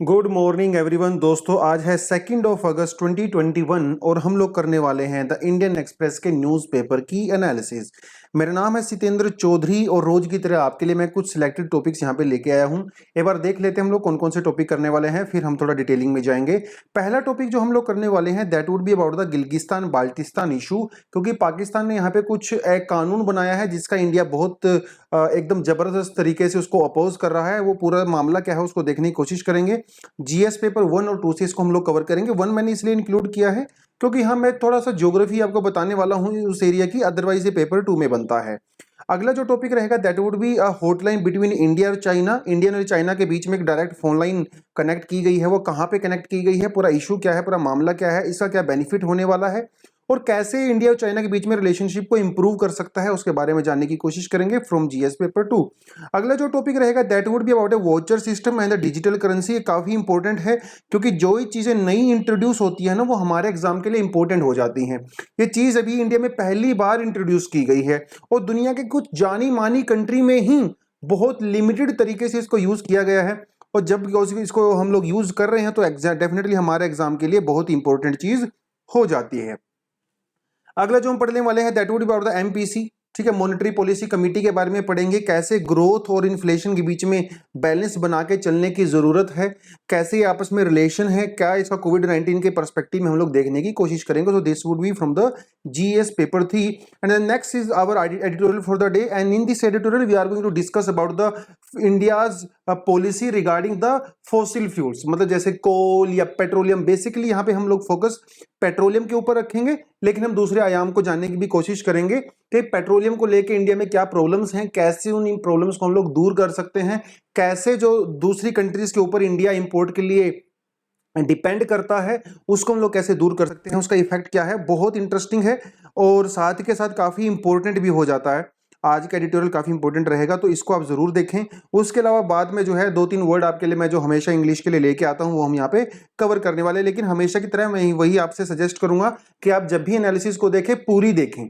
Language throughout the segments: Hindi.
Good morning everyone. दोस्तों आज है 2 अगस्त 2021 और हम लोग करने वाले हैं द इंडियन एक्सप्रेस के न्यूज़पेपर की एनालिसिस। मेरा नाम है सितेंद्र चौधरी और रोज की तरह आपके लिए मैं कुछ सिलेक्टेड टॉपिक्स यहाँ पे लेके आया हूँ। एक बार देख लेते हैं हम लोग कौन कौन से टॉपिक करने वाले हैं, फिर हम थोड़ा डिटेलिंग में जाएंगे। पहला टॉपिक जो हम लोग करने वाले हैं that would be about the Gilgit Baltistan issue, क्योंकि पाकिस्तान ने यहाँ पे कुछ एक कानून बनाया है जिसका इंडिया बहुत एकदम जबरदस्त तरीके से उसको अपोज कर रहा है। वो पूरा मामला क्या है उसको देखने की कोशिश करेंगे। जीएस पेपर 1 और 2 से इसको हम लोग कवर करेंगे। 1 मैंने इसलिए इंक्लूड किया है क्योंकि हाँ मैं थोड़ा सा ज्योग्राफी आपको बताने वाला हूँ उस एरिया की, अदरवाइज ये पेपर 2 में बनता है। अगला जो टॉपिक रहेगा that would be a hotline between India और चाइना। इंडिया और चाइना के बीच में एक डायरेक्ट फोन लाइन कनेक्ट की गई है। वो कहाँ पे कनेक्ट की गई है, पूरा इशू क्या है, पूरा मामला क्या है, इसका क्या बेनिफिट होने वाला है और कैसे इंडिया और चाइना के बीच में रिलेशनशिप को इंप्रूव कर सकता है, उसके बारे में जानने की कोशिश करेंगे फ्रॉम जीएस पेपर 2। अगला जो टॉपिक रहेगा that would be about A voucher system and the digital currency. ये काफी इंपॉर्टेंट है क्योंकि जो ही चीजें नई इंट्रोड्यूस होती है ना वो हमारे एग्जाम के लिए इंपॉर्टेंट हो जाती हैं। ये चीज अभी इंडिया में पहली बार इंट्रोड्यूस की गई है और दुनिया के कुछ जानी मानी कंट्री में ही बहुत लिमिटेड तरीके से इसको यूज किया गया है। और जब इसको हम लोग यूज कर रहे हैं तो डेफिनेटली हमारे एग्जाम के लिए बहुत इंपॉर्टेंट चीज हो जाती है। अगला जो हम पढ़ने वाले हैं that would be about the MPC. ठीक है, मॉनेटरी पॉलिसी कमेटी के बारे में पढ़ेंगे, कैसे ग्रोथ और इन्फ्लेशन के बीच में बैलेंस बना के चलने की जरूरत है, कैसे ये आपस में रिलेशन है, क्या इसका कोविड-19 के पर्सपेक्टिव में हम लोग देखने की कोशिश करेंगे। So this would be from the GS paper 3 and then next is our editorial for the day and in this editorial we are going to discuss about the India's policy regarding the fossil fuels, मतलब जैसे कोल या पेट्रोलियम। बेसिकली यहाँ पे हम लोग फोकस पेट्रोलियम के ऊपर रखेंगे, लेकिन हम दूसरे आयाम को जानने की भी कोशिश करेंगे कि पेट्रोलियम को लेके इंडिया में क्या प्रॉब्लम्स हैं, कैसे उन प्रॉब्लम्स को हम लोग दूर कर सकते हैं, कैसे जो दूसरी कंट्रीज के ऊपर इंडिया इंपोर्ट के लिए डिपेंड करता है उसको हम लोग कैसे दूर कर सकते हैं, उसका इफेक्ट क्या है। बहुत इंटरेस्टिंग है और साथ के साथ काफी इंपॉर्टेंट भी हो जाता है। आज का एडिटोरियल काफी इंपॉर्टेंट रहेगा तो इसको आप जरूर देखें। उसके अलावा बाद में जो है 2-3 वर्ड आपके लिए मैं जो हमेशा इंग्लिश के लिए लेके आता हूं वो हम यहाँ पे कवर करने वाले हैं, लेकिन हमेशा की तरह मैं वही आपसे सजेस्ट करूंगा कि आप जब भी एनालिसिस को देखें पूरी देखें।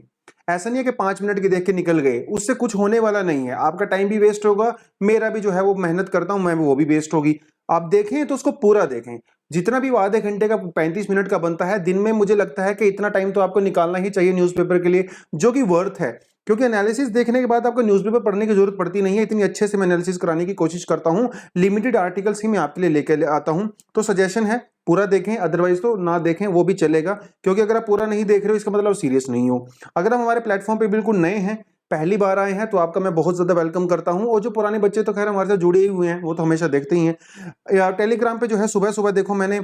ऐसा नहीं है कि 5 मिनट की देख के निकल गए, उससे कुछ होने वाला नहीं है, आपका टाइम भी वेस्ट होगा, मेरा भी जो है वो मेहनत करता हूं मैं वो भी वेस्ट होगी। आप देखें तो उसको पूरा देखें। जितना भी आधे घंटे का 35 मिनट का बनता है दिन में, मुझे लगता है कि इतना टाइम तो आपको निकालना ही चाहिए न्यूज़पेपर के लिए, जो कि वर्थ है। क्योंकि एनालिसिस देखने के बाद आपको न्यूज़पेपर पढ़ने की जरूरत पड़ती नहीं है, इतनी अच्छे से मैं एनालिसिस कराने की कोशिश करता हूं। लिमिटेड आर्टिकल्स ही मैं आपके लिए लेकर आता हूं, तो सजेशन है पूरा देखें, अदरवाइज तो ना देखें वो भी चलेगा। क्योंकि अगर आप पूरा नहीं देख रहे हो इसका मतलब सीरियस नहीं हो। अगर आप हमारे प्लेटफॉर्म पे बिल्कुल नए हैं, पहली बार आए हैं, तो आपका मैं बहुत ज्यादा वेलकम करता हूं। और जो पुराने बच्चे तो खैर हमारे साथ जुड़े ही हुए हैं वो तो हमेशा देखते ही हैं। टेलीग्राम पे जो है सुबह सुबह देखो मैंने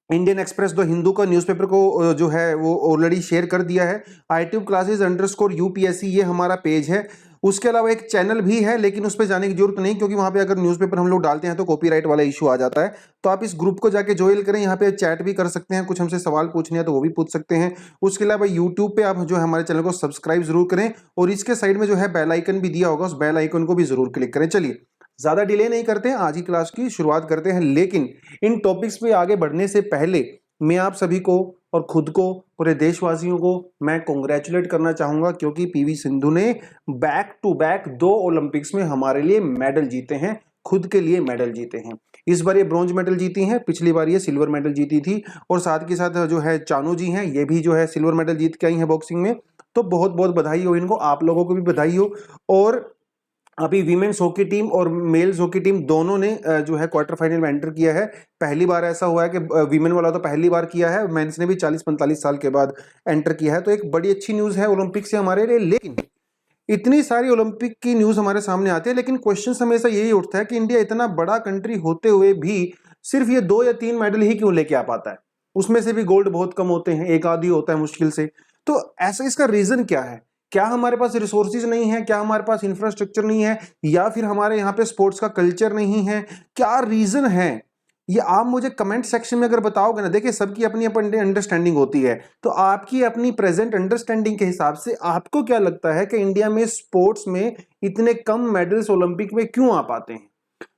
इंडियन एक्सप्रेस द हिंदू का न्यूज़पेपर को जो है वो ऑलरेडी शेयर कर दिया है। ITube क्लासेस अंडरस्कोर यूपीएससी ये हमारा पेज है। उसके अलावा एक चैनल भी है लेकिन उस पर जाने की जरूरत नहीं, क्योंकि वहां पे अगर न्यूज़पेपर हम लोग डालते हैं तो कॉपीराइट वाला इशू आ जाता है। तो आप इस ग्रुप को जाके ज्वाइन करें, यहाँ पे चैट भी कर सकते हैं, कुछ हमसे सवाल पूछने हैं तो वो भी पूछ सकते हैं। उसके अलावा यूट्यूब पे आप जो है हमारे चैनल को सब्सक्राइब जरूर करें और इसके साइड में जो है बेल आइकन भी दिया होगा, उस बेल आइकन को भी जरूर क्लिक करें। चलिए ज्यादा डिले नहीं करते हैं, आज ही क्लास की शुरुआत करते हैं। लेकिन इन टॉपिक्स पे आगे बढ़ने से पहले मैं आप सभी को और खुद को, पूरे देशवासियों को मैं कॉन्ग्रेचुलेट करना चाहूंगा, क्योंकि पीवी सिंधु ने बैक टू बैक 2 ओलंपिक्स में हमारे लिए मेडल जीते हैं, खुद के लिए मेडल जीते हैं। इस बार ये ब्रॉन्ज मेडल जीती हैं, पिछली बार ये सिल्वर मेडल जीती थी। और साथ के साथ जो है चानू जी हैं, ये भी जो है सिल्वर मेडल जीत के आई हैं बॉक्सिंग में। तो बहुत बहुत बधाई हो इनको, आप लोगों को भी बधाई हो। और अभी वीमेन्स हॉकी टीम और मेल्स हॉकी टीम दोनों ने जो है क्वार्टर फाइनल में एंटर किया है। पहली बार ऐसा हुआ है कि वीमेन वाला तो पहली बार किया है, मेंस ने भी 40-45 साल के बाद एंटर किया है। तो एक बड़ी अच्छी न्यूज है ओलंपिक से हमारे लिए। लेकिन इतनी सारी ओलंपिक की न्यूज हमारे सामने आती है, लेकिन क्वेश्चन हमेशा यही उठता है कि इंडिया इतना बड़ा कंट्री होते हुए भी सिर्फ ये 2 या 3 मेडल ही क्यों लेके आ पाता है। उसमें से भी गोल्ड बहुत कम होते हैं, एक आधी होता है मुश्किल से। तो ऐसा इसका रीजन क्या है? क्या हमारे पास रिसोर्सेज नहीं है, क्या हमारे पास इंफ्रास्ट्रक्चर नहीं है, या फिर हमारे यहाँ पे स्पोर्ट्स का कल्चर नहीं है? क्या रीजन है ये आप मुझे कमेंट सेक्शन में अगर बताओगे ना। देखिए सबकी अपनी अपनी अंडरस्टैंडिंग होती है, तो आपकी अपनी प्रेजेंट अंडरस्टैंडिंग के हिसाब से आपको क्या लगता है कि इंडिया में स्पोर्ट्स में इतने कम मेडल्स ओलंपिक में क्यों आ पाते हैं,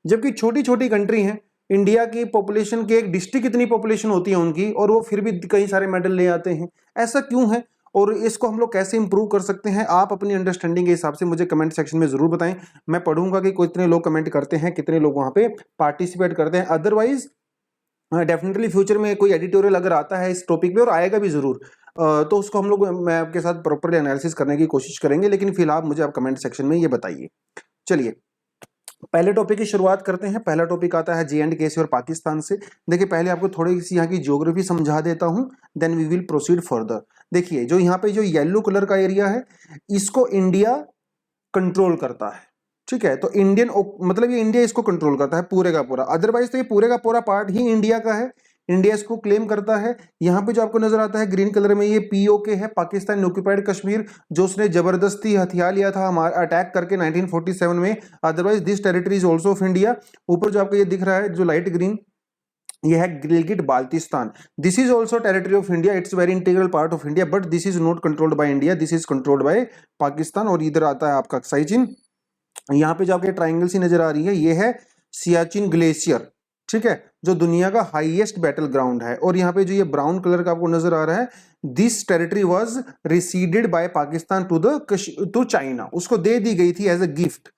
जबकि छोटी छोटी कंट्री हैं। इंडिया की पॉपुलेशन के एक डिस्ट्रिक्ट इतनी पॉपुलेशन होती है उनकी, और वो फिर भी कई सारे मेडल ले आते हैं। ऐसा क्यों है? और इसको हम लोग कैसे इंप्रूव कर सकते हैं, आप अपनी अंडरस्टैंडिंग के हिसाब से मुझे कमेंट सेक्शन में जरूर बताएं। मैं पढ़ूंगा कि कितने लोग कमेंट करते हैं, कितने लोग वहां पे पार्टिसिपेट करते हैं। अदरवाइज डेफिनेटली फ्यूचर में कोई एडिटोरियल अगर आता है इस टॉपिक पे, और आएगा भी जरूर, तो उसको हम लोग, मैं आपके साथ प्रॉपरली एनालिसिस करने की कोशिश करेंगे। लेकिन फिलहाल मुझे आप कमेंट सेक्शन में ये बताइए। चलिए पहले टॉपिक की शुरुआत करते हैं। पहला टॉपिक आता है J&K से और पाकिस्तान से। देखिए पहले आपको थोड़ी सी यहाँ की ज्योग्राफी समझा देता हूँ, then we will proceed further. देखिए जो यहाँ पे जो येलो कलर का एरिया है, इसको इंडिया कंट्रोल करता है, ठीक है। तो इंडियन मतलब ये इंडिया इसको कंट्रोल करता है पूरे का पूरा, अदरवाइज तो ये पूरे का पूरा पार्ट ही इंडिया का है, इंडिया इसको क्लेम करता है। यहाँ पे जो आपको नजर आता है ग्रीन कलर में, ये POK है, पाकिस्तान ऑक्यूपाइड कश्मीर, जो उसने जबरदस्ती हथियार लिया था हमारा अटैक करके 1947 में। Otherwise this territory is also of India. ऊपर जो आपको ये दिख रहा है जो लाइट ग्रीन, यह है Gilgit Baltistan. This is also territory of India, it's very integral part of India, but this is not controlled by India, this is controlled by Pakistan. और इधर आता है आपका अक्साई चीन। यहाँ पे जो आपके ट्राइंगल सी नजर आ रही है, ये है सियाचिन ग्लेशियर, ठीक है, जो दुनिया का हाईएस्ट बैटल ग्राउंड है। और यहाँ पे जो ये ब्राउन कलर का आपको नजर आ रहा है, this territory was receded by Pakistan to China, उसको दे दी गई थी एज अ गिफ्ट।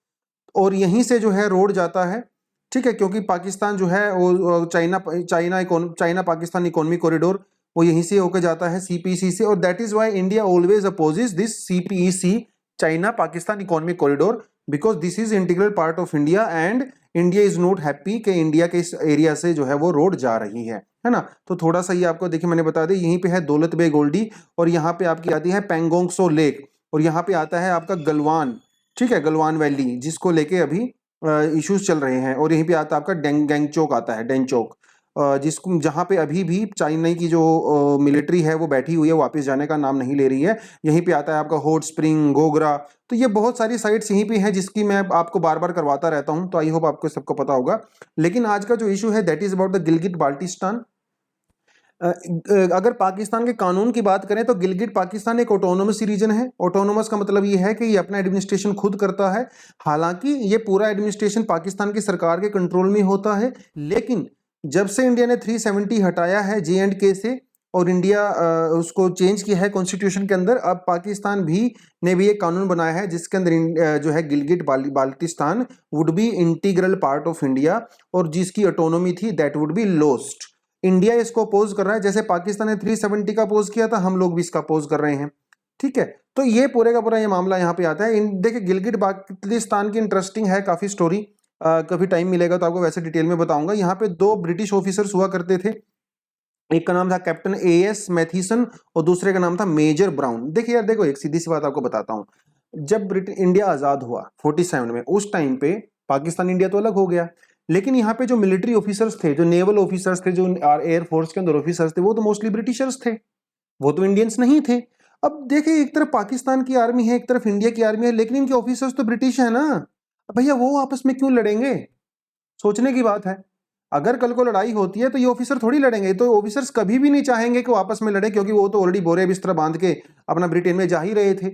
और यहीं से जो है रोड जाता है, ठीक है, क्योंकि पाकिस्तान जो है वो चाइना पाकिस्तान इकोनॉमिक कॉरिडोर वो यहीं से होकर जाता है CPEC से। और that is why India always opposes this CPEC, China Pakistan economic corridor, because this is integral part of India and India is not happy कि इंडिया के इस एरिया से जो है वो रोड जा रही है ना। तो थोड़ा सा ये आपको देखिए मैंने बता दी, यहीं पे है दौलत बे गोल्डी, और यहाँ पे आपकी आती है पेंगोंग सो लेक, और यहाँ पे आता है आपका गलवान, ठीक है, गलवान वैली, जिसको लेके अभी इश्यूज चल रहे हैं। और यहीं पे आता है आपका गैंगचोक आता है, डेंचोक, जिसको जहाँ पे अभी भी चाइना की जो मिलिट्री है वो बैठी हुई है, वापस जाने का नाम नहीं ले रही है। यहीं पे आता है आपका हॉट स्प्रिंग, गोगरा। तो ये बहुत सारी साइट्स यहीं पे हैं जिसकी मैं आपको बार बार करवाता रहता हूँ, तो आई होप आपको सबको पता होगा। लेकिन आज का जो इशू है that is about the Gilgit Baltistan. अगर पाकिस्तान के कानून की बात करें तो गिलगिट पाकिस्तान एक ऑटोनोमस रीजन है। ऑटोनोमस का मतलब ये है कि ये अपना एडमिनिस्ट्रेशन खुद करता है। हालांकि ये पूरा एडमिनिस्ट्रेशन पाकिस्तान की सरकार के कंट्रोल में होता है, लेकिन जब से इंडिया ने 370 हटाया है J&K से और इंडिया उसको चेंज किया है कॉन्स्टिट्यूशन के अंदर, अब पाकिस्तान भी ने भी एक कानून बनाया है जिसके अंदर जो है Gilgit Baltistan would be integral part of India, और जिसकी ऑटोनोमी थी that would be lost. India इसको अपोज कर रहा है, जैसे पाकिस्तान ने 370 का अपोज किया था, हम लोग भी इसका अपोज कर रहे हैं, ठीक है। तो ये पूरे का पूरा ये मामला यहाँ पे आता है। देखिए गिलगिट बाल्टिस्तान की इंटरेस्टिंग है काफी स्टोरी, कभी टाइम मिलेगा तो आपको वैसे डिटेल में बताऊंगा। यहाँ पे 2 ब्रिटिश ऑफिसर्स हुआ करते थे, एक का नाम था कैप्टन AS मैथीसन और दूसरे का नाम था मेजर ब्राउन। देखिए यार, देखो एक सीधी सी बात आपको बताता हूँ, जब इंडिया आजाद हुआ 47 में, उस टाइम पे पाकिस्तान इंडिया तो अलग हो गया, लेकिन यहाँ पे जो मिलिट्री ऑफिसर्स थे, जो नेवल ऑफिसर्स थे, जो एयरफोर्स के अंदर ऑफिसर्स थे, वो तो मोस्टली ब्रिटिशर्स थे, वो तो इंडियंस नहीं थे। अब देखिए एक तरफ पाकिस्तान की आर्मी है, एक तरफ इंडिया की आर्मी है, लेकिन इनके ऑफिसर्स तो ब्रिटिश है ना। अब भैया वो आपस में क्यों लड़ेंगे, सोचने की बात है। अगर कल को लड़ाई होती है तो ये ऑफिसर थोड़ी लड़ेंगे, तो ऑफिसर्स कभी भी नहीं चाहेंगे कि वो आपस में लड़े, क्योंकि वो तो ऑलरेडी बोरे बिस्तर बांध के अपना ब्रिटेन में जा ही रहे थे।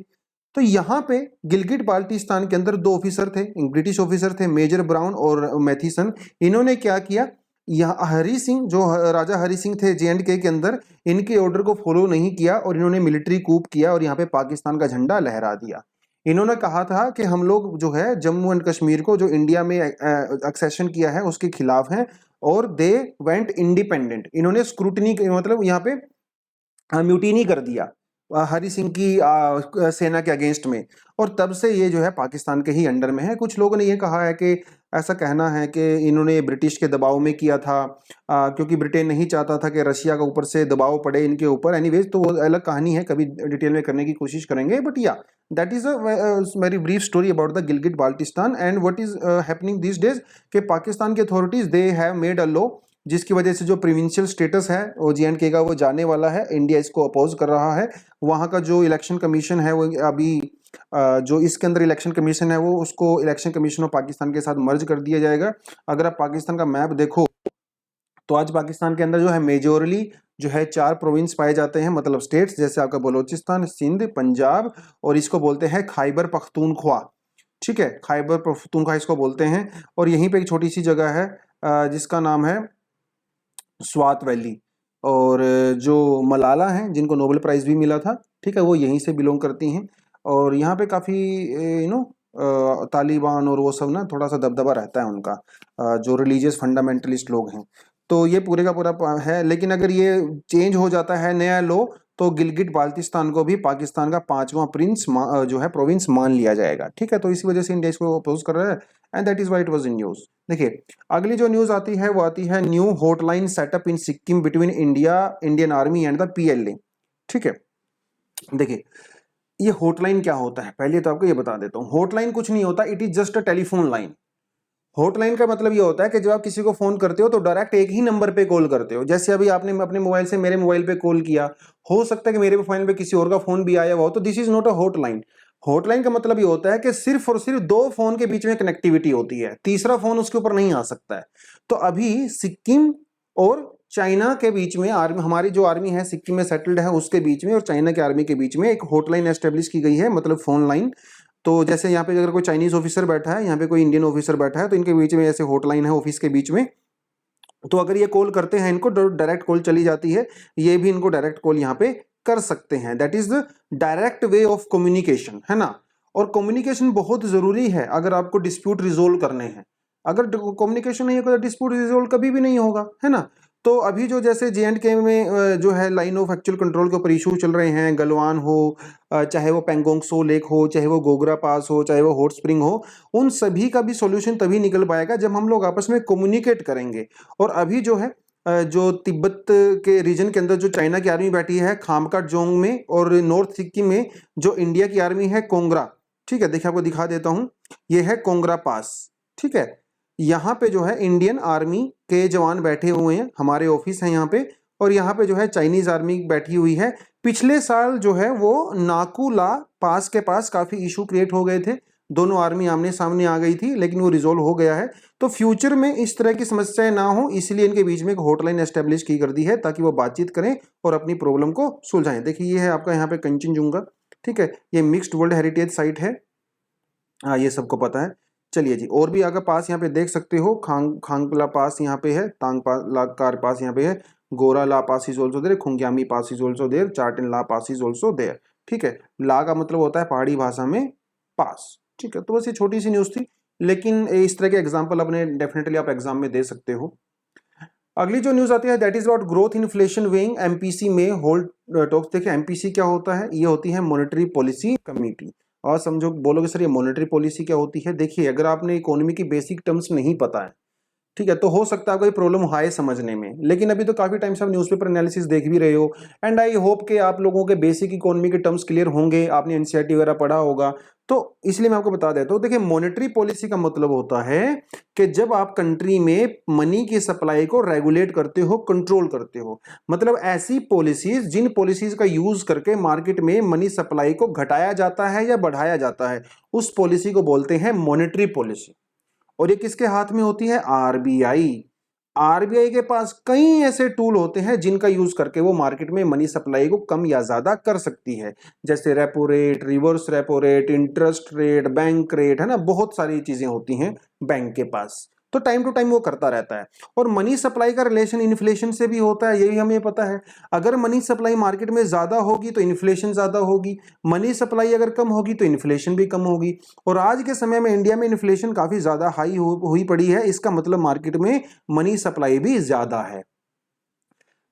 तो यहाँ पे गिलगिट बाल्टिस्तान के अंदर 2 ऑफिसर थे, ब्रिटिश ऑफिसर थे, मेजर ब्राउन और मैथीसन। इन्होंने क्या किया, यहाँ हरी सिंह, जो राजा हरी सिंह थे J&K के अंदर, इनके ऑर्डर को फॉलो नहीं किया और इन्होंने मिलिट्री कूप किया और यहाँ पे पाकिस्तान का झंडा लहरा दिया। इन्होंने कहा था कि हम लोग जो है जम्मू एंड कश्मीर को, जो इंडिया में एक्सेशन किया है, उसके खिलाफ हैं, और दे वेंट इंडिपेंडेंट। इन्होंने स्क्रूटनी मतलब यहाँ पे म्यूटिनी कर दिया हरी सिंह की सेना के अगेंस्ट में, और तब से ये जो है पाकिस्तान के ही अंडर में है। कुछ लोगों ने ये कहा है कि ऐसा कहना है कि इन्होंने ब्रिटिश के दबाव में किया था, क्योंकि ब्रिटेन नहीं चाहता था कि रशिया का ऊपर से दबाव पड़े इनके ऊपर। एनीवेज तो वो अलग कहानी है, कभी डिटेल में करने की कोशिश करेंगे, बट या that is a very brief story about the Gilgit Baltistan and what is happening this days. कि पाकिस्तान की authorities they have made a law जिसकी वजह से जो प्रोविंशियल स्टेटस है वो J&K का वो जाने वाला है। इंडिया इसको अपोज कर रहा है। वहाँ का जो इलेक्शन कमीशन है वो अभी जो इसके अंदर इलेक्शन कमीशन है वो उसको इलेक्शन कमीशन ऑफ पाकिस्तान के साथ मर्ज कर दिया जाएगा। अगर आप पाकिस्तान का मैप देखो तो आज पाकिस्तान के अंदर जो है मेजोरली जो है 4 प्रोविंस पाए जाते हैं, मतलब स्टेट्स, जैसे आपका बलोचिस्तान, सिंध, पंजाब, और इसको बोलते हैं खैबर पख्तूनख्वा, ठीक है, खैबर पख्तूनख्वा इसको बोलते हैं। और यहीं पे एक छोटी सी जगह है जिसका नाम है स्वात वैली। और जो मलाला हैं जिनको नोबेल प्राइज भी मिला था, ठीक है, वो यहीं से बिलोंग करती हैं और यहाँ पे काफ़ी तालिबान और वो सब ना थोड़ा सा दबदबा रहता है उनका, जो रिलीजियस फंडामेंटलिस्ट लोग हैं। तो ये पूरे का पूरा है, लेकिन अगर ये चेंज हो जाता है नया लॉ तो गिलगिट बाल्टिस्तान को भी पाकिस्तान का 5वां जो है प्रोविंस मान लिया जाएगा। ठीक है, तो इसी वजह से इंडिया इसको अपोज कर रहा है and that is why it was in news. देखिए अगली जो न्यूज आती है वो आती है new hotline setup in Sikkim between India, Indian army and the PLA। ठीक है, देखिए ये हॉटलाइन क्या होता है पहले तो आपको ये बता देता हूँ। हॉटलाइन कुछ नहीं होता, it is just a telephone line. Hotline का मतलब ये होता है कि जब आप किसी को फोन करते हो तो डायरेक्ट एक ही नंबर पे कॉल करते हो। जैसे अभी आपने अपने मोबाइल से मेरे मोबाइल पे कॉल किया, हो सकता है कि मेरे मोबाइल पे किसी और का फोन भी आया हुआ हो, तो this is not a hotline. Hotline का मतलब ये होता है कि सिर्फ और सिर्फ दो फोन के बीच में कनेक्टिविटी होती है, तीसरा फोन उसके ऊपर नहीं आ सकता है। तो अभी सिक्किम और चाइना के बीच में आर्मी, हमारी जो आर्मी है सिक्किम में सेटल्ड है उसके बीच में और चाइना की आर्मी के बीच में एक हॉटलाइन एस्टेब्लिश की गई है, मतलब फोन लाइन। तो जैसे यहाँ पे अगर कोई चाइनीज ऑफिसर बैठा है, यहाँ पे कोई इंडियन ऑफिसर बैठा है, तो इनके बीच में ऐसे हॉटलाइन है ऑफिस के बीच में। तो अगर ये कॉल करते हैं इनको डायरेक्ट कॉल चली जाती है, ये भी इनको डायरेक्ट कॉल यहाँ पे कर सकते हैं। That is the direct way of communication, है ना। और कम्युनिकेशन बहुत जरूरी है अगर आपको डिस्प्यूट रिजोल्व करने हैं। अगर कम्युनिकेशन नहीं होगा तो डिस्प्यूट रिजोल्व कभी भी नहीं होगा, है ना। तो अभी जो जैसे J&K में जो है लाइन ऑफ एक्चुअल कंट्रोल के ऊपर इशू चल रहे हैं, गलवान हो, चाहे वो पेंगोंग सो लेक हो, चाहे वो गोगरा पास हो, चाहे वो हॉट स्प्रिंग हो, उन सभी का भी सॉल्यूशन तभी निकल पाएगा जब हम लोग आपस में कम्युनिकेट करेंगे। और अभी जो है जो तिब्बत के रीजन के अंदर जो चाइना की आर्मी बैठी है खामका जोंग में, और नॉर्थ सिक्किम में जो इंडिया की आर्मी है कोंगरा। ठीक है, देखिए आपको दिखा देता हूं, ये है कोंगरा पास। ठीक है, यहाँ पे जो है इंडियन आर्मी के जवान बैठे हुए हैं, हमारे ऑफिस है यहाँ पे, और यहाँ पे जो है चाइनीज आर्मी बैठी हुई है। पिछले साल जो है वो नाकूला पास के पास काफी इशू क्रिएट हो गए थे, दोनों आर्मी आमने सामने आ गई थी, लेकिन वो रिजोल्व हो गया है। तो फ्यूचर में इस तरह की समस्याएं ना हो इसलिए इनके बीच में एक हॉटलाइन एस्टेब्लिश की कर दी है ताकि वो बातचीत करें और अपनी प्रॉब्लम को सुलझाएं। देखिए ये है आपका यहाँ पे कंचनजुंगा। ठीक है, ये मिक्स्ड वर्ल्ड हेरिटेज साइट है, हाँ ये सबको पता है। चलिए जी, और भी आगे पास यहाँ पे देख सकते हो, खांगला पास यहाँ पे है, तांगपार पास यहाँ पे है, Gora La pass is also there, Khungyami pass is also there, Chartan La pass is also there. ठीक है, ला का मतलब होता है पहाड़ी भाषा में पास। ठीक है, तो बस ये छोटी सी न्यूज थी, लेकिन इस तरह के एग्जाम्पल अपने डेफिनेटली आप एग्जाम में दे सकते हो। अगली जो न्यूज आती है that is about growth inflation weighing MPC में होल्ड टॉक्स। देखिए MPC क्या होता है, ये होती है मॉनेटरी पॉलिसी कमेटी। और समझो बोलोगे सर ये मॉनेटरी पॉलिसी क्या होती है। देखिए अगर आपने इकोनॉमी की बेसिक टर्म्स नहीं पता है, ठीक है, तो हो सकता है कोई प्रॉब्लम आए समझने में, लेकिन अभी तो काफी टाइम से आप न्यूज़पेपर एनालिसिस देख भी रहे हो एंड आई होप कि आप लोगों के बेसिक इकोनॉमी के टर्म्स क्लियर होंगे, आपने एनसीईआरटी वगैरह पढ़ा होगा, तो इसलिए मैं आपको बता देता हूं। देखिए मॉनेटरी पॉलिसी का मतलब होता है कि जब आप कंट्री में मनी की सप्लाई को रेगुलेट करते हो, कंट्रोल करते हो, मतलब ऐसी पॉलिसीज जिन पॉलिसीज का यूज करके मार्केट में मनी सप्लाई को घटाया जाता है या बढ़ाया जाता है, उस पॉलिसी को बोलते हैं मॉनेटरी पॉलिसी। और ये किसके हाथ में होती है, RBI। RBI के पास कई ऐसे टूल होते हैं जिनका यूज करके वो मार्केट में मनी सप्लाई को कम या ज्यादा कर सकती है, जैसे repo rate, reverse repo rate, interest rate, bank rate, है ना, बहुत सारी चीजें होती हैं बैंक के पास। तो टाइम टू टाइम वो करता रहता है। और मनी सप्लाई का रिलेशन इन्फ्लेशन से भी होता है, यही हमें पता है। अगर मनी सप्लाई मार्केट में ज्यादा होगी तो इन्फ्लेशन ज्यादा होगी, मनी सप्लाई अगर कम होगी तो इन्फ्लेशन भी कम होगी। और आज के समय में इंडिया में इन्फ्लेशन काफी ज्यादा हाई हुई पड़ी है, इसका मतलब मार्केट में मनी सप्लाई भी ज्यादा है।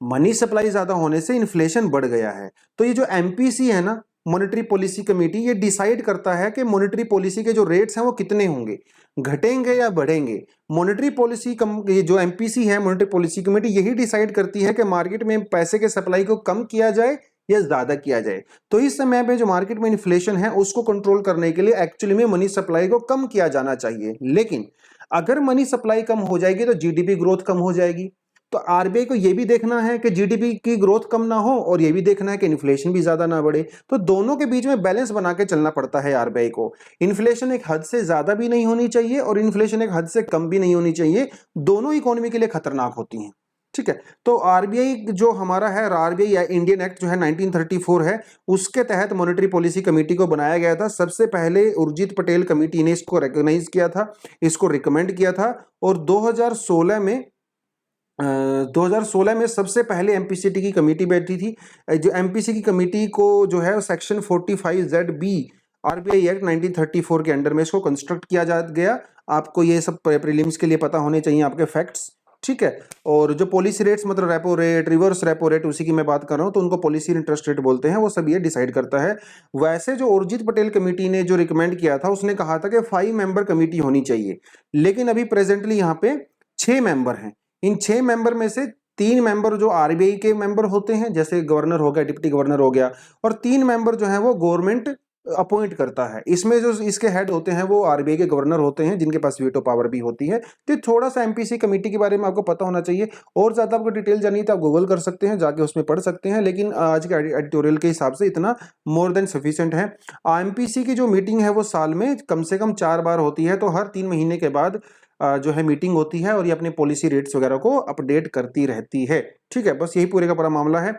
मनी सप्लाई ज्यादा होने से इन्फ्लेशन बढ़ गया है। तो ये जो MPC है ना, मॉनेटरी पॉलिसी कमेटी, ये डिसाइड करता है कि मॉनेटरी पॉलिसी के जो रेट्स हैं वो कितने होंगे, घटेंगे या बढ़ेंगे। मॉनेटरी पॉलिसी ये जो MPC है, मॉनेटरी पॉलिसी कमेटी, यही डिसाइड करती है कि मार्केट में पैसे के सप्लाई को कम किया जाए या ज्यादा किया जाए। तो इस समय पे जो मार्केट में इन्फ्लेशन है उसको कंट्रोल करने के लिए एक्चुअली में मनी सप्लाई को कम किया जाना चाहिए, लेकिन अगर मनी सप्लाई कम हो जाएगी तो GDP ग्रोथ कम हो जाएगी। तो RBI को यह भी देखना है कि GDP की ग्रोथ कम ना हो और यह भी देखना है कि इन्फ्लेशन भी ज्यादा ना बढ़े। तो दोनों के बीच में बैलेंस बना के चलना पड़ता है RBI को। इन्फ्लेशन एक हद से ज्यादा भी नहीं होनी चाहिए और इन्फ्लेशन एक हद से कम भी नहीं होनी चाहिए, दोनों इकोनॉमी के लिए खतरनाक होती हैं। ठीक है, तो RBI जो हमारा है, RBI या इंडियन एक्ट जो है 1934 है, उसके तहत मॉनेटरी पॉलिसी कमेटी को बनाया गया था। सबसे पहले उर्जित पटेल कमेटी ने इसको रिकॉग्नाइज किया था, इसको रिकमेंड किया था, और 2016 में 2016 में सबसे पहले एमपीसीटी की कमेटी बैठी थी। जो एमपीसी की कमेटी को जो है सेक्शन 45Z(b) आरबीआई एक्ट 1934 के अंडर में इसको कंस्ट्रक्ट किया गया। आपको ये सब प्रीलिम्स के लिए पता होने चाहिए आपके फैक्ट्स, ठीक है। और जो पॉलिसी रेट्स मतलब repo rate, reverse repo rate, उसी की मैं बात कर रहा हूँ, तो उनको पॉलिसी इंटरेस्ट रेट बोलते हैं, वो सब ये डिसाइड करता है। वैसे जो उर्जित पटेल कमेटी ने जो रिकमेंड किया था, उसने कहा था कि 5 मेंबर कमेटी होनी चाहिए, लेकिन अभी प्रेजेंटली यहाँ पे 6 मेंबर हैं। इन 6 मेंबर में से 3 मेंबर जो आरबीआई के मेंबर होते हैं, जैसे गवर्नर हो गया, डिप्टी गवर्नर हो गया, और 3 मेंबर जो है वो गवर्नमेंट अपॉइंट करता है। इसमें जो इसके हेड होते हैं वो आरबीआई के गवर्नर होते हैं, जिनके पास वीटो पावर भी होती है। तो थोड़ा सा एमपीसी कमेटी के बारे में आपको पता होना चाहिए। और ज्यादा आपको डिटेल जानी तो आप गूगल कर सकते हैं, जाके उसमें पढ़ सकते हैं, लेकिन आज के एडिटोरियल के हिसाब से इतना मोर देन सफिशिएंट है। एमपीसी की जो मीटिंग है वो साल में कम से कम 4 बार होती है, तो हर 3 महीने के बाद जो है मीटिंग होती है, और ये अपने पॉलिसी रेट्स वगैरह को अपडेट करती रहती है, ठीक है। बस यही पूरे का पूरा मामला है।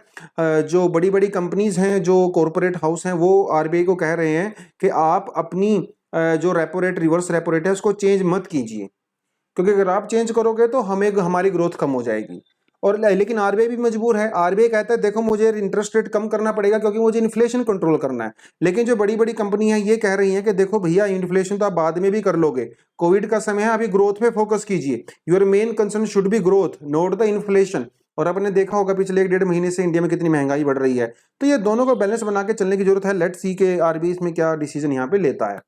जो बड़ी बड़ी कंपनीज हैं, जो कॉरपोरेट हाउस हैं, वो आरबीआई को कह रहे हैं कि आप अपनी जो repo rate, reverse repo rate है, उसको चेंज मत कीजिए, क्योंकि अगर आप चेंज करोगे तो हमारी ग्रोथ कम हो जाएगी। और लेकिन आरबीआई भी मजबूर है। आरबीआई कहता है देखो मुझे इंटरेस्ट रेट कम करना पड़ेगा, क्योंकि मुझे इन्फ्लेशन कंट्रोल करना है। लेकिन जो बड़ी बड़ी कंपनी है ये कह रही है कि देखो भैया, इन्फ्लेशन तो आप बाद में भी कर लोगे, कोविड का समय है, अभी ग्रोथ पे फोकस कीजिए। Your main concern should be growth, not the inflation. और आपने देखा होगा पिछले 1-1.5 महीने से इंडिया में कितनी महंगाई बढ़ रही है। तो ये दोनों को बैलेंस बना के चलने की जरूरत है। लेट्स सी के आरबीआई इसमें क्या डिसीजन यहाँ पे लेता है।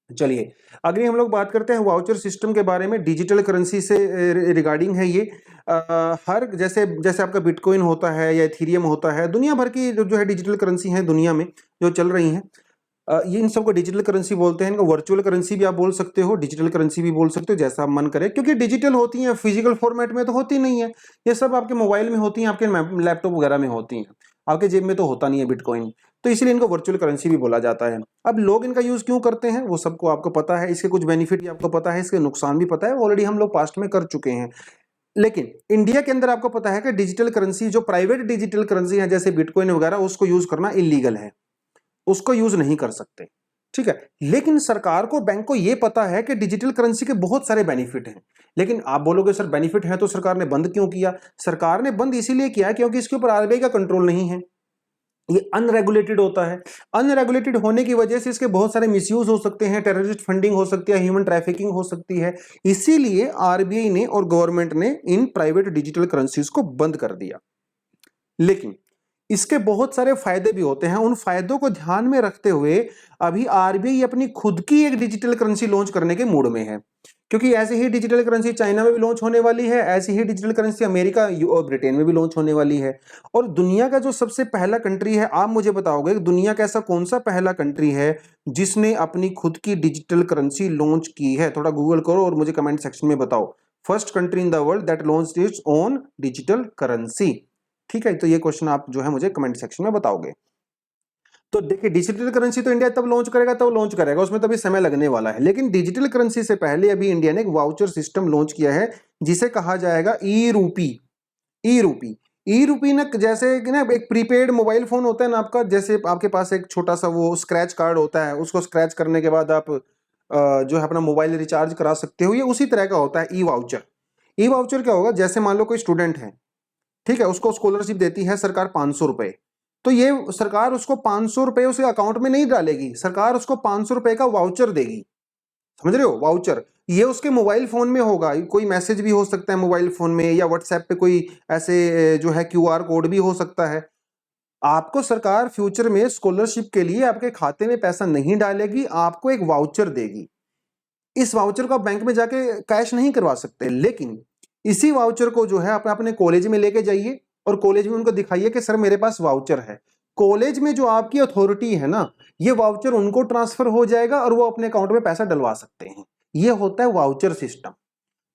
चलिए अगली हम लोग बात करते हैं वाउचर सिस्टम के बारे में। डिजिटल करेंसी से रिगार्डिंग है ये। हर जैसे जैसे आपका बिटकॉइन होता है या इथेरियम होता है, दुनिया भर की जो है डिजिटल करेंसी है दुनिया में जो चल रही हैं, ये इन सबको डिजिटल करेंसी बोलते हैं। इनको वर्चुअल करेंसी भी आप बोल सकते हो, डिजिटल करेंसी भी बोल सकते हो, जैसा आप मन करे, क्योंकि डिजिटल होती हैं, फिजिकल फॉर्मेट में तो होती नहीं है। ये सब आपके मोबाइल में होती हैं, आपके लैपटॉप वगैरह में होती हैं, आपके जेब में तो होता नहीं है बिटकॉइन। तो इसलिए इनको वर्चुअल करेंसी भी बोला जाता है। अब लोग इनका यूज क्यों करते हैं वो सबको आपको पता है। इसके कुछ बेनिफिट भी आपको पता है, इसके नुकसान भी पता है, ऑलरेडी हम लोग पास्ट में कर चुके हैं। लेकिन इंडिया के अंदर आपको पता है कि डिजिटल करेंसी, जो प्राइवेट डिजिटल करेंसी है जैसे बिटकॉइन वगैरह, उसको यूज करना इलीगल है, उसको यूज नहीं कर सकते, ठीक है। लेकिन सरकार को, बैंक को यह पता है कि डिजिटल करेंसी के बहुत सारे बेनिफिट हैं। लेकिन आप बोलोगे सर बेनिफिट है तो सरकार ने बंद क्यों किया? सरकार ने बंद इसीलिए किया क्योंकि इसके ऊपर आरबीआई का कंट्रोल नहीं है, ये अनरेगुलेटेड होता है। अनरेगुलेटेड होने की वजह से इसके बहुत सारे मिसयूज हो सकते हैं, टेररिस्ट फंडिंग हो सकती है, ह्यूमन ट्रैफिकिंग हो सकती है। इसीलिए आरबीआई ने और गवर्नमेंट ने इन प्राइवेट डिजिटल करेंसीज को बंद कर दिया। लेकिन इसके बहुत सारे फायदे भी होते हैं। उन फायदों को ध्यान में रखते हुए अभी आरबीआई अपनी खुद की एक डिजिटल करेंसी लॉन्च करने के मूड में है, क्योंकि ऐसी ही डिजिटल करेंसी चाइना में भी लॉन्च होने वाली है, ऐसी ही डिजिटल करेंसी अमेरिका और ब्रिटेन में भी लॉन्च होने वाली है। और दुनिया का जो सबसे पहला कंट्री है, आप मुझे बताओगे दुनिया का ऐसा कौन सा पहला कंट्री है जिसने अपनी खुद की डिजिटल करेंसी लॉन्च की है? थोड़ा गूगल करो और मुझे कमेंट सेक्शन में बताओ। First country in the world that launched its own digital currency, ठीक है। तो ये क्वेश्चन आप जो है मुझे कमेंट सेक्शन में बताओगे। तो देखिए, डिजिटल करेंसी तो इंडिया तब लॉन्च करेगा, उसमें तो अभी समय लगने वाला है। लेकिन डिजिटल करेंसी से पहले अभी इंडिया ने एक वाउचर सिस्टम लॉन्च किया है, जिसे कहा जाएगा ई रूपी। ई रूपी, ई रूपी ना, जैसे कि ना एक प्रीपेड मोबाइल फोन होता है ना आपका, जैसे आपके पास एक छोटा सा वो स्क्रैच कार्ड होता है, उसको स्क्रैच करने के बाद आप जो है अपना मोबाइल रिचार्ज करा सकते हो, ये उसी तरह का होता है ई वाउचर। ई वाउचर क्या होगा? जैसे मान लो कोई स्टूडेंट है, ठीक है, उसको स्कॉलरशिप देती है सरकार 500 रुपए, तो ये सरकार उसको 500 रुपए उसके अकाउंट में नहीं डालेगी, सरकार उसको 500 रुपए का वाउचर देगी। समझ रहे हो? वाउचर ये उसके मोबाइल फोन में होगा, कोई मैसेज भी हो सकता है मोबाइल फोन में, या व्हाट्सएप पे कोई ऐसे जो है क्यूआर कोड भी हो सकता है। आपको सरकार फ्यूचर में स्कॉलरशिप के लिए आपके खाते में पैसा नहीं डालेगी, आपको एक वाउचर देगी। इस वाउचर को आप बैंक में जाके कैश नहीं करवा सकते, लेकिन इसी वाउचर को जो है आप अपने कॉलेज में लेके जाइए और कॉलेज में उनको दिखाइए कि सर मेरे पास वाउचर है। कॉलेज में जो आपकी अथॉरिटी है ना, ये वाउचर उनको ट्रांसफर हो जाएगा और वो अपने अकाउंट में पैसा डलवा सकते हैं। ये होता है वाउचर सिस्टम।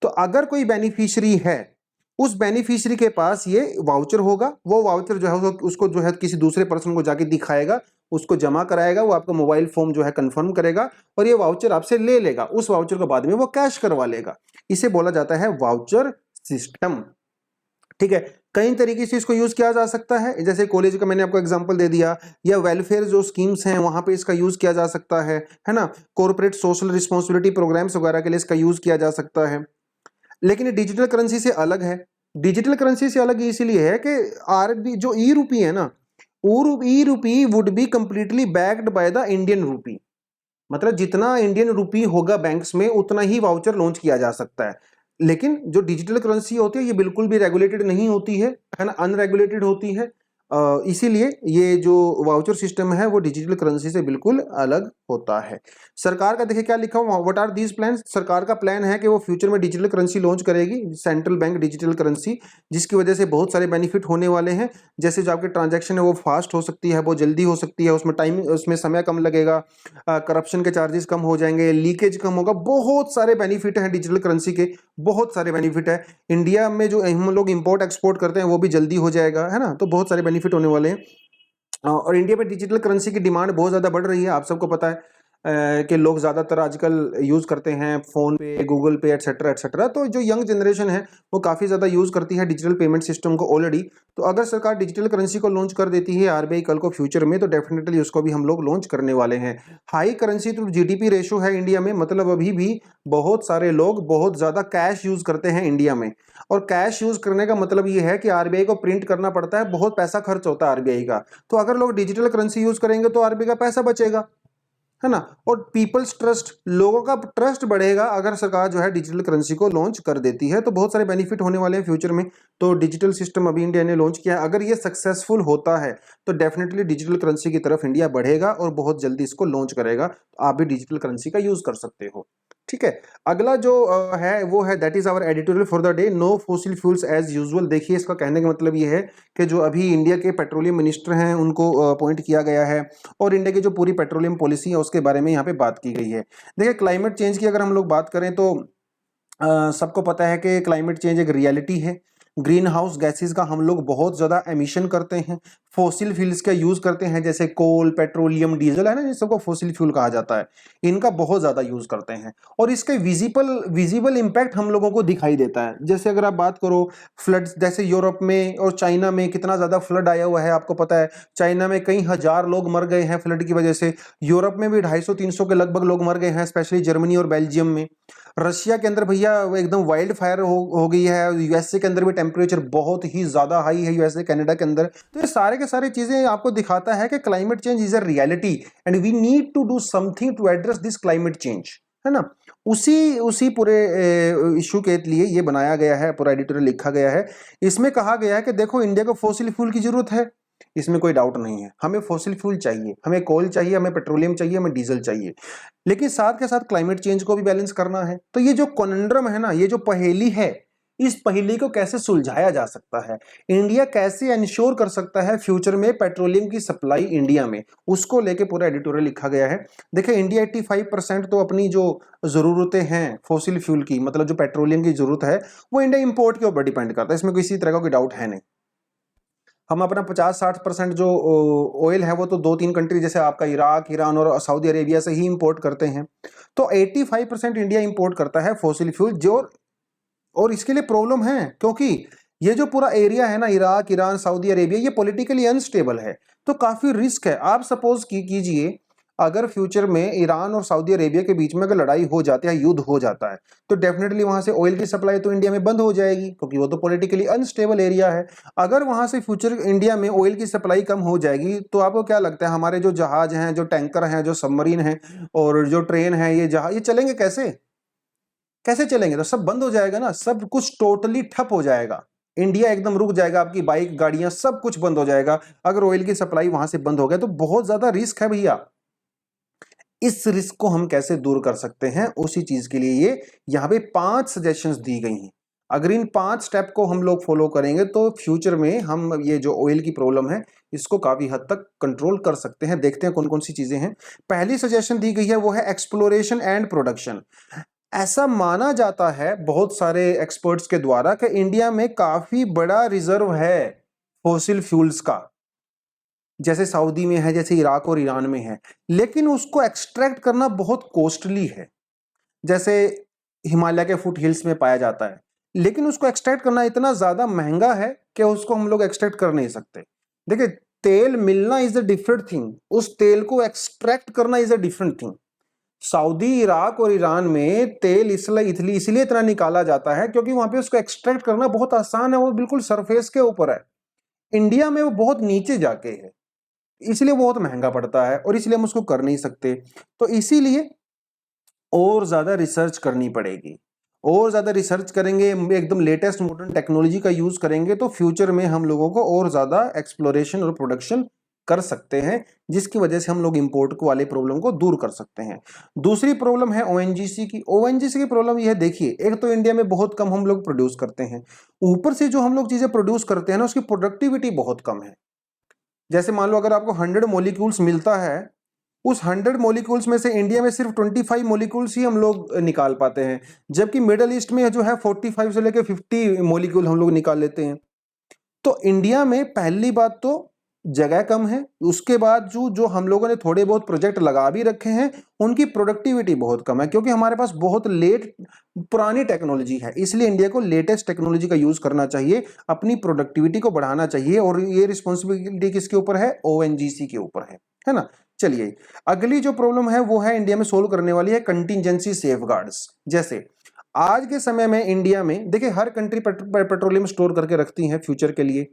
तो अगर कोई बेनिफिशियरी है, उस बेनिफिशियरी के पास ये वाउचर होगा, वो वाउचर जो है उसको जो है किसी दूसरे पर्सन को जाके दिखाएगा, उसको जमा कराएगा, वो आपका मोबाइल फॉर्म जो है कंफर्म करेगा और ये वाउचर आपसे ले लेगा। उस वाउचर को बाद में वो कैश करवा लेगा। इसे बोला जाता है वाउचर सिस्टम, ठीक है। कई तरीके से इसको यूज किया जा सकता है, जैसे कॉलेज का मैंने आपको एग्जांपल दे दिया, या वेलफेयर जो स्कीम्स हैं वहां पे इसका यूज किया जा सकता है ना। कॉर्पोरेट सोशल रिस्पॉन्सिबिलिटी प्रोग्राम्स वगैरह के लिए इसका यूज किया जा सकता है। लेकिन ये डिजिटल करेंसी से अलग है। डिजिटल करेंसी से अलग इसीलिए है कि आरबी जो ई रूपी है ना, ई रूपी would be completely backed by the Indian rupee. मतलब जितना इंडियन रूपी होगा बैंक्स में उतना ही वाउचर लॉन्च किया जा सकता है। लेकिन जो डिजिटल करेंसी होती है ये बिल्कुल भी रेगुलेटेड नहीं होती है ना, अनरेगुलेटेड होती है। इसीलिए ये जो वाउचर सिस्टम है वो डिजिटल करेंसी से बिल्कुल अलग होता है। सरकार का देखिए क्या लिखा हुआ, व्हाट आर दीज प्लान्स। सरकार का प्लान है कि वो फ्यूचर में डिजिटल करेंसी लॉन्च करेगी, सेंट्रल बैंक डिजिटल करेंसी, जिसकी वजह से बहुत सारे बेनिफिट होने वाले हैं। जैसे जो आपके ट्रांजैक्शन है वो फास्ट हो सकती है, वो जल्दी हो सकती है, उसमें समय कम लगेगा, करप्शन के चार्जेस कम हो जाएंगे, लीकेज कम होगा। बहुत सारे बेनिफिट हैं डिजिटल करेंसी के, बहुत सारे बेनिफिट है। इंडिया में जो हम लोग इंपोर्ट एक्सपोर्ट करते हैं वो भी जल्दी हो जाएगा, है ना। तो बहुत सारे बेनिफिट होने वाले हैं। और इंडिया में डिजिटल करेंसी की डिमांड बहुत ज़्यादा बढ़ रही है। आप सबको पता है कि लोग ज़्यादातर आजकल यूज़ करते हैं फ़ोन पे, गूगल पे, एटसेट्रा एटसेट्रा। तो जो यंग जनरेशन है वो काफ़ी ज़्यादा यूज़ करती है डिजिटल पेमेंट सिस्टम को ऑलरेडी। तो अगर सरकार डिजिटल करेंसी को लॉन्च कर देती है आरबीआई कल को फ्यूचर में, तो डेफिनेटली उसको भी हम लोग लॉन्च करने वाले हैं। High currency to GDP ratio है इंडिया में, मतलब अभी भी बहुत सारे लोग बहुत ज़्यादा कैश यूज़ करते हैं इंडिया में। और कैश यूज़ करने का मतलब ये है कि आरबीआई को प्रिंट करना पड़ता है, बहुत पैसा खर्च होता है आरबीआई का। तो अगर लोग डिजिटल करेंसी यूज़ करेंगे तो आरबीआई का पैसा बचेगा, है ना। और पीपल्स ट्रस्ट, लोगों का ट्रस्ट बढ़ेगा अगर सरकार जो है डिजिटल करेंसी को लॉन्च कर देती है। तो बहुत सारे बेनिफिट होने वाले हैं फ्यूचर में। तो डिजिटल सिस्टम अभी इंडिया ने लॉन्च किया है, अगर ये सक्सेसफुल होता है तो डेफिनेटली डिजिटल करेंसी की तरफ इंडिया बढ़ेगा और बहुत जल्दी इसको लॉन्च करेगा। तो आप भी डिजिटल करेंसी का यूज कर सकते हो, ठीक है। अगला जो है वो है that is our editorial for the day, no fossil fuels as usual. देखिए इसका कहने का मतलब ये है कि जो अभी इंडिया के पेट्रोलियम मिनिस्टर हैं उनको अपॉइंट किया गया है और इंडिया की जो पूरी पेट्रोलियम पॉलिसी है उसके बारे में यहाँ पे बात की गई है। देखिए क्लाइमेट चेंज की अगर हम लोग बात करें तो सबको पता है कि क्लाइमेट चेंज एक रियलिटी है। ग्रीन हाउस गैसेज का हम लोग बहुत ज़्यादा एमिशन करते हैं, फॉसिल फ्यूल्स का यूज़ करते हैं, जैसे कोल, पेट्रोलियम, डीजल, है ना, इन सबको फॉसिल फ्यूल कहा जाता है। इनका बहुत ज़्यादा यूज़ करते हैं और इसके विजिबल इम्पैक्ट हम लोगों को दिखाई देता है। जैसे अगर आप बात करो फ्लड्स, जैसे यूरोप में और चाइना में कितना ज़्यादा फ्लड आया हुआ है, आपको पता है। चाइना में कई हजार लोग मर गए हैं फ्लड की वजह से। यूरोप में भी 250-300 के लगभग लोग मर गए हैं, स्पेशली जर्मनी और बेल्जियम में। रशिया के अंदर भैया वो एकदम वाइल्ड फायर हो गई है। यूएसए के अंदर भी टेम्परेचर बहुत ही ज्यादा हाई है, यूएसए कनाडा के अंदर। तो ये सारे के सारे चीजें आपको दिखाता है कि climate change is a reality and we need to do something to address this climate change, है ना। उसी पूरे इशू के लिए ये बनाया गया है, पूरा एडिटोरियल लिखा गया है। इसमें कहा गया है कि देखो इंडिया को फॉसिल फ्यूल की जरूरत है, इसमें कोई डाउट नहीं है। हमें फॉसिल फ्यूल चाहिए, हमें कोल चाहिए, हमें पेट्रोलियम चाहिए, हमें डीजल चाहिए, लेकिन साथ के साथ क्लाइमेट चेंज को भी बैलेंस करना है। तो ये जो कॉन्ड्रम है ना, ये जो पहेली है, इस पहेली को कैसे सुलझाया जा सकता है, इंडिया कैसे इंश्योर कर सकता है फ्यूचर में पेट्रोलियम की सप्लाई इंडिया में, उसको लेके पूरा एडिटोरियल लिखा गया है। देखिए इंडिया 85% तो अपनी जो जरूरतें हैं फॉसिल फ्यूल की, मतलब जो पेट्रोलियम की जरूरत है, वो इंडिया इंपोर्ट के ऊपर डिपेंड करता है, इसमें किसी तरह का कोई डाउट है नहीं। हम अपना 50-60% जो ऑयल है वो तो 2-3 कंट्री जैसे आपका इराक, ईरान और सऊदी अरेबिया से ही इंपोर्ट करते हैं। तो 85% इंडिया इंपोर्ट करता है फॉसिल फ्यूल जो, और इसके लिए प्रॉब्लम है क्योंकि ये जो पूरा एरिया है ना, इराक, ईरान, सऊदी अरेबिया, ये पॉलिटिकली अनस्टेबल है। तो काफी रिस्क है। आप सपोज कीजिए अगर फ्यूचर में ईरान और सऊदी अरेबिया के बीच में अगर लड़ाई हो जाती है, युद्ध हो जाता है, तो डेफिनेटली वहां से ऑयल की सप्लाई तो इंडिया में बंद हो जाएगी क्योंकि वो तो पॉलिटिकली अनस्टेबल एरिया है। अगर वहां से फ्यूचर इंडिया में ऑयल की सप्लाई कम हो जाएगी तो आपको क्या लगता है हमारे जो जहाज हैं, जो टैंकर हैं, जो सबमरीन हैं और जो ट्रेन है, ये जहाज, ये चलेंगे कैसे? कैसे चलेंगे? तो सब बंद हो जाएगा ना, सब कुछ टोटली ठप हो जाएगा। इंडिया एकदम रुक जाएगा, आपकी बाइक, गाड़ियां, सब कुछ बंद हो जाएगा अगर ऑयल की सप्लाई वहां से बंद हो गया। तो बहुत ज्यादा रिस्क है भैया। इस रिस्क को हम कैसे दूर कर सकते हैं, उसी चीज के लिए ये यहाँ पे 5 सजेशंस दी गई हैं। अगर इन 5 स्टेप को हम लोग फॉलो करेंगे तो फ्यूचर में हम ये जो ऑयल की प्रॉब्लम है इसको काफी हद तक कंट्रोल कर सकते हैं। देखते हैं कौन कौन सी चीजें हैं। पहली सजेशन दी गई है वो है एक्सप्लोरेशन एंड प्रोडक्शन। ऐसा माना जाता है बहुत सारे एक्सपर्ट्स के द्वारा कि इंडिया में काफी बड़ा रिजर्व है फॉसिल फ्यूल्स का, जैसे सऊदी में है, जैसे इराक और ईरान में है, लेकिन उसको एक्सट्रैक्ट करना बहुत कॉस्टली है। जैसे हिमालय के फुट हिल्स में पाया जाता है, लेकिन उसको एक्सट्रैक्ट करना इतना ज्यादा महंगा है कि उसको हम लोग एक्सट्रैक्ट कर नहीं सकते। देखिए तेल मिलना इज अ डिफरेंट थिंग, उस तेल को एक्सट्रैक्ट करना is a different thing. Saudi, Iraq और ईरान में तेल इसलिए इतना निकाला जाता है क्योंकि वहां पे उसको एक्सट्रैक्ट करना बहुत आसान है, वो बिल्कुल सरफेस के ऊपर है। इंडिया में वो बहुत नीचे जाके है, इसलिए बहुत महंगा पड़ता है और इसलिए हम उसको कर नहीं सकते। तो इसीलिए और ज्यादा रिसर्च करनी पड़ेगी, और ज्यादा रिसर्च करेंगे, एकदम लेटेस्ट मॉडर्न टेक्नोलॉजी का यूज करेंगे तो फ्यूचर में हम लोगों को और ज्यादा एक्सप्लोरेशन और प्रोडक्शन कर सकते हैं, जिसकी वजह से हम लोग इंपोर्ट को वाले प्रॉब्लम को दूर कर सकते हैं। दूसरी प्रॉब्लम है ओएनजीसी की। ओएनजीसी की प्रॉब्लम यह देखिए, एक तो इंडिया में बहुत कम हम लोग प्रोड्यूस करते हैं, ऊपर से जो हम लोग चीजें प्रोड्यूस करते हैं ना उसकी प्रोडक्टिविटी बहुत कम है। जैसे मान लो अगर आपको 100 मॉलिक्यूल्स मिलता है, उस 100 मॉलिक्यूल्स में से इंडिया में सिर्फ 25 मॉलिक्यूल्स ही हम लोग निकाल पाते हैं, जबकि मिडल ईस्ट में जो है 45 से लेकर 50 मॉलिक्यूल हम लोग निकाल लेते हैं। तो इंडिया में पहली बात तो जगह कम है, उसके बाद जो हम लोगों ने थोड़े बहुत प्रोजेक्ट लगा भी रखे हैं उनकी प्रोडक्टिविटी बहुत कम है, क्योंकि हमारे पास बहुत लेट पुरानी टेक्नोलॉजी है। इसलिए इंडिया को लेटेस्ट टेक्नोलॉजी का यूज करना चाहिए, अपनी प्रोडक्टिविटी को बढ़ाना चाहिए, और ये रिस्पॉन्सिबिलिटी किसके ऊपर है? ओएनजीसी के ऊपर है ना। चलिए, अगली जो प्रॉब्लम है वो है इंडिया में सोल्व करने वाली है कंटिजेंसी सेफगार्ड्स। जैसे आज के समय में इंडिया में देखिए, हर कंट्री पेट्रोलियम स्टोर करके रखती है फ्यूचर के लिए।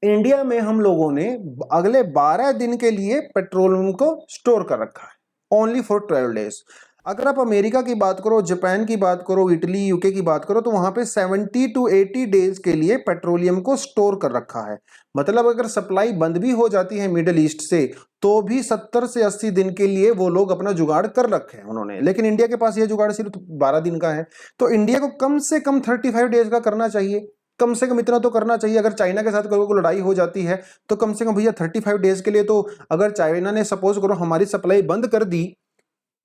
इंडिया में हम लोगों ने अगले 12 दिन के लिए पेट्रोलियम को स्टोर कर रखा है, ओनली फॉर 12 डेज। अगर आप अमेरिका की बात करो, जापान की बात करो, इटली, यूके की बात करो, तो वहां पे 70 to 80 डेज के लिए पेट्रोलियम को स्टोर कर रखा है। मतलब अगर सप्लाई बंद भी हो जाती है मिडिल ईस्ट से, तो भी 70 से 80 दिन के लिए वो लोग अपना जुगाड़ कर रखे हैं उन्होंने। लेकिन इंडिया के पास ये जुगाड़ सिर्फ 12 दिन का है, तो इंडिया को कम से कम 35 डेज का करना चाहिए। कम से कम इतना तो करना चाहिए। अगर चाइना के साथ कभी लड़ाई हो जाती है तो कम से कम भैया 35 डेज के लिए तो, अगर चाइना ने सपोज करो हमारी सप्लाई बंद कर दी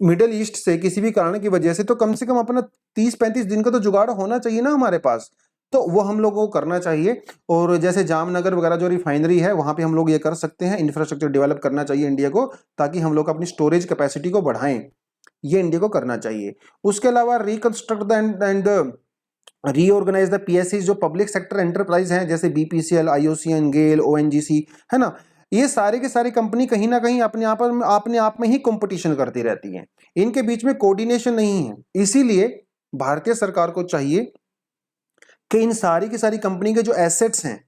मिडिल ईस्ट से किसी भी कारण की वजह से, तो कम से कम अपना 30-35 दिन का तो जुगाड़ होना चाहिए ना हमारे पास। तो वो हम लोगों को करना चाहिए। और जैसे जामनगर वगैरह जो रिफाइनरी है वहां पे हम लोग ये कर सकते हैं, इंफ्रास्ट्रक्चर डेवलप करना चाहिए इंडिया को, ताकि हम लोग अपनी स्टोरेज कैपेसिटी को बढ़ाएं। ये इंडिया को करना चाहिए। उसके अलावा reconstruct and reorganise the PSC, जो पब्लिक सेक्टर एंटरप्राइज हैं जैसे बीपीसीएल, आईओसीएल, गेल, ओएनजीसी, है ना। ये सारी की सारी कंपनी कहीं ना कहीं अपने आप में ही कंपटीशन करती रहती हैं, इनके बीच में कोऑर्डिनेशन नहीं है। इसीलिए भारतीय सरकार को चाहिए कि इन सारी की सारी कंपनी के जो एसेट्स हैं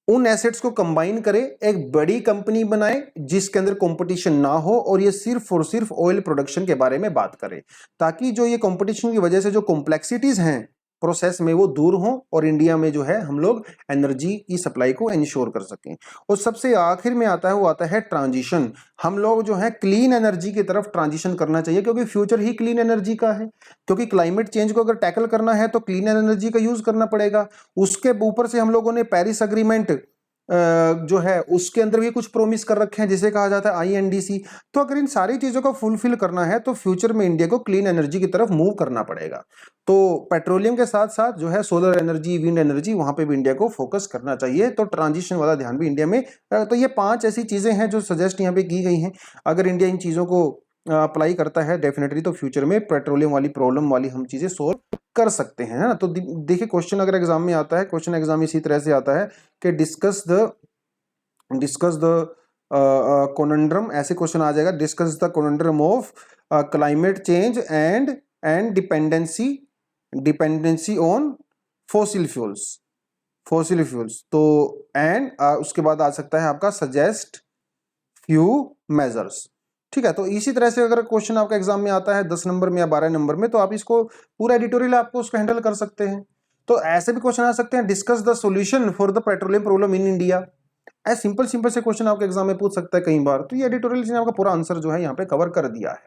उन एसेट्स को कंबाइन करे, एक बड़ी कंपनी बनाए जिसके अंदर कंपटीशन ना हो, और ये सिर्फ और सिर्फ ऑयल प्रोडक्शन के बारे में बात करे, ताकि जो ये कंपटीशन की वजह से जो कॉम्प्लेक्सिटीज हैं प्रोसेस में वो दूर हो, और इंडिया में जो है हम लोग एनर्जी की सप्लाई को इंश्योर कर सकें। और सबसे आखिर में आता है वो आता है ट्रांजिशन। हम लोग जो है क्लीन एनर्जी की तरफ ट्रांजिशन करना चाहिए, क्योंकि फ्यूचर ही क्लीन एनर्जी का है। क्योंकि क्लाइमेट चेंज को अगर टैकल करना है तो क्लीन एनर्जी का यूज करना पड़ेगा। उसके ऊपर से हम लोगों ने पेरिस अग्रीमेंट जो है उसके अंदर भी कुछ प्रोमिस कर रखे हैं, जिसे कहा जाता है आईएनडीसी। तो अगर इन सारी चीजों को फुलफिल करना है तो फ्यूचर में इंडिया को क्लीन एनर्जी की तरफ मूव करना पड़ेगा। तो पेट्रोलियम के साथ साथ जो है सोलर एनर्जी, विंड एनर्जी, वहां पे भी इंडिया को फोकस करना चाहिए। तो ट्रांजिशन वाला ध्यान भी इंडिया में, तो ये 5 ऐसी चीजें हैं जो सजेस्ट यहाँ पे की गई हैं। अगर इंडिया इन चीजों को अप्लाई करता है डेफिनेटली, तो फ्यूचर में पेट्रोलियम वाली प्रॉब्लम वाली हम चीजें सोल्व कर सकते हैं, है ना। तो देखिए, क्वेश्चन अगर एग्जाम में आता है, क्वेश्चन एग्जाम इसी तरह से आता है कि डिस्कस द कोनंड्रम, ऐसे क्वेश्चन आ जाएगा। Discuss the conundrum of climate change and dependency on fossil fuels. तो एंड उसके बाद आ सकता है आपका सजेस्ट फ्यू मेजर्स। ठीक है, तो इसी तरह से अगर क्वेश्चन आपका एग्जाम में आता है 10 नंबर में या 12 नंबर में, तो आप इसको पूरा एडिटोरियल आपको उसको हैंडल कर सकते हैं। तो ऐसे भी क्वेश्चन आ सकते हैं, discuss the solution for the petroleum problem in India. ऐसे सिंपल से क्वेश्चन आपके एग्जाम में पूछ सकता है कई बार। तो ये एडिटोरियल ने आपका पूरा आंसर जो है यहाँ पे कवर कर दिया है।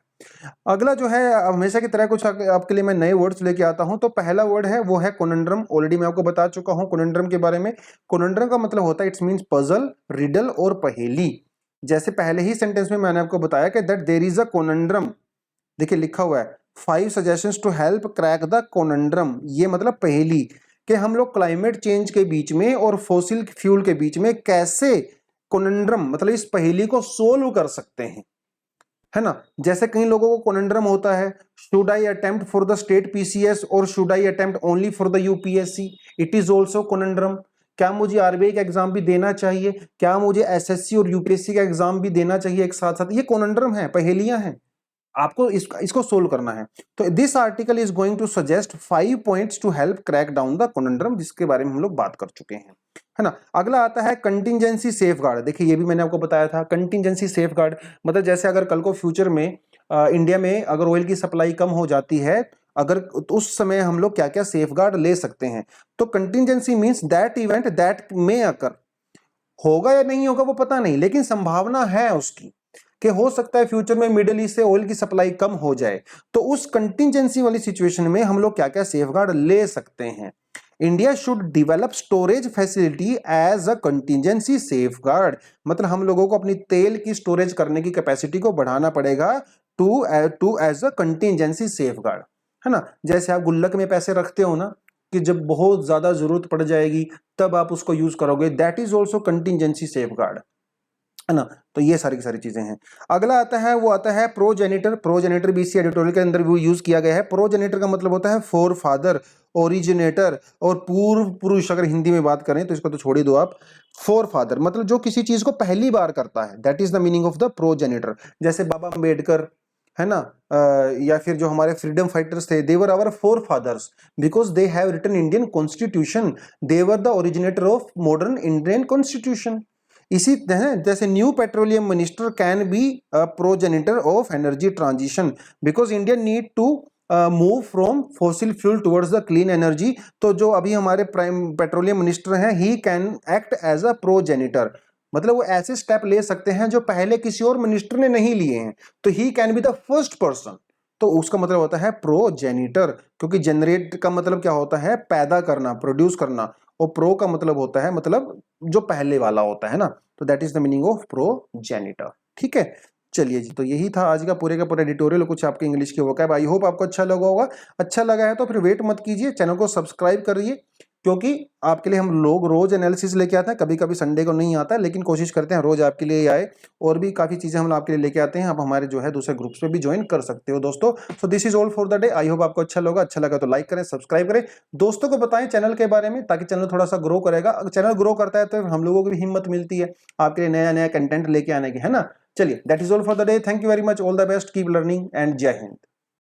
अगला जो है, हमेशा की तरह कुछ आपके लिए मैं नए वर्ड्स लेके आता हूं। तो पहला वर्ड है वो है कोनंड्रम। ऑलरेडी मैं आपको बता चुका हूं कोनंड्रम के बारे में। कोनंड्रम का मतलब होता है इट्स मींस पजल, रिडल और पहेली। जैसे पहले ही सेंटेंस में मैंने आपको बताया कि that there is a conundrum. देखिए लिखा हुआ है 5 suggestions to help crack the conundrum. ये मतलब पहेली, कि हम लोग क्लाइमेट चेंज के बीच में और फॉसिल फ्यूल के बीच में कैसे कोनंड्रम, मतलब इस पहेली को सोल्व कर सकते हैं, है ना। जैसे कई लोगों को कोनंड्रम होता है, should I attempt for the state PCS और should I attempt only for the UPSC. It is also conundrum. क्या मुझे आरबीआई का एग्जाम भी देना चाहिए? क्या मुझे एसएससी और यूपीएससी का एग्जाम भी देना चाहिए एक साथ साथ? ये कोनंड्रम है, पहेलियां हैं। आपको इसको सोल्व करना है। तो this article is going to suggest 5 points to help crack down the condom, जिसके बारे में हम लोग बात कर चुके हैं, है ना। अगला आता है कंटिजेंसी सेफगार्ड। देखिए ये भी मैंने आपको बताया था, कंटिजेंसी सेफगार्ड मतलब जैसे अगर कल को फ्यूचर में इंडिया में अगर ऑयल की सप्लाई कम हो जाती है, अगर तो उस समय हम लोग क्या क्या सेफगार्ड ले सकते हैं। तो contingency means that event that may occur, होगा या नहीं होगा वो पता नहीं, लेकिन संभावना है उसकी कि हो सकता है फ्यूचर में मिडिल ईस्ट से ऑयल की सप्लाई कम हो जाए। तो उस कंटिजेंसी वाली सिचुएशन में हम लोग क्या क्या सेफगार्ड ले सकते हैं। India should develop storage facility as a contingency safeguard, मतलब हम लोगों को अपनी तेल की स्टोरेज करने की कैपेसिटी को बढ़ाना पड़ेगा to as a contingency safeguard, है ना। जैसे आप गुल्लक में पैसे रखते हो ना, कि जब बहुत ज्यादा जरूरत पड़ जाएगी तब आप उसको यूज करोगे, that is also contingency safeguard, है ना। तो ये सारी की सारी चीजें हैं। अगला आता है वो आता है प्रोजेनिटर। प्रोजेनिटर भी इसी एडिटोरियल के अंदर भी यूज किया गया है। प्रोजेनिटर का मतलब होता है फोर फादर, ओरिजिनेटर और पूर्व पुरुष। अगर हिंदी में बात करें तो इसको तो छोड़ ही दो आप। फोर फादर मतलब जो किसी चीज को पहली बार करता है, that is the meaning of the progenitor. जैसे बाबा अम्बेडकर, है ना, या फिर जो हमारे फ्रीडम फाइटर्स थे, they were our forefathers because they have written Indian constitution, they were the originator of modern Indian constitution. इसी तरह जैसे new petroleum minister can be a progenitor of energy transition because India need to move from fossil fuel towards the clean energy. तो जो अभी हमारे प्राइम पेट्रोलियम मिनिस्टर हैं, he can act as a progenitor, मतलब वो ऐसे स्टेप ले सकते हैं जो पहले किसी और मिनिस्टर ने नहीं लिए हैं। तो he can be the first person, तो उसका मतलब होता है प्रोजेनिटर, क्योंकि जनरेट का मतलब क्या होता है, पैदा करना, प्रोड्यूस करना, और प्रो का मतलब होता है मतलब जो पहले वाला होता है ना। तो that is the meaning of progenitor, ठीक है। चलिए जी, तो यही था आज का पूरा एडिटोरियल, कुछ आपके इंग्लिश के वोकैब। आई होप आपको अच्छा लगा होगा। अच्छा लगा है तो फिर वेट मत कीजिए, चैनल को सब्सक्राइब करिए, क्योंकि आपके लिए हम लोग रोज एनालिसिस लेके आते हैं। कभी कभी संडे को नहीं आता, लेकिन कोशिश करते हैं रोज आपके लिए आए। और भी काफी चीजें हम आपके लिए लेके आते हैं। आप हमारे जो है दूसरे ग्रुप्स में भी ज्वाइन कर सकते हो दोस्तों। So this is all for the day. I hope आपको अच्छा लगा। अच्छा लगा तो लाइक करें, सब्सक्राइब करें, दोस्तों को बताएं चैनल के बारे में, ताकि चैनल थोड़ा सा ग्रो करेगा। अगर चैनल ग्रो करता है तो हम लोगों को भी हिम्मत मिलती है आपके लिए नया नया कंटेंट लेके आने की, है ना। चलिए, that is all for the day. Thank you very much, all the best, keep learning and जय हिंद।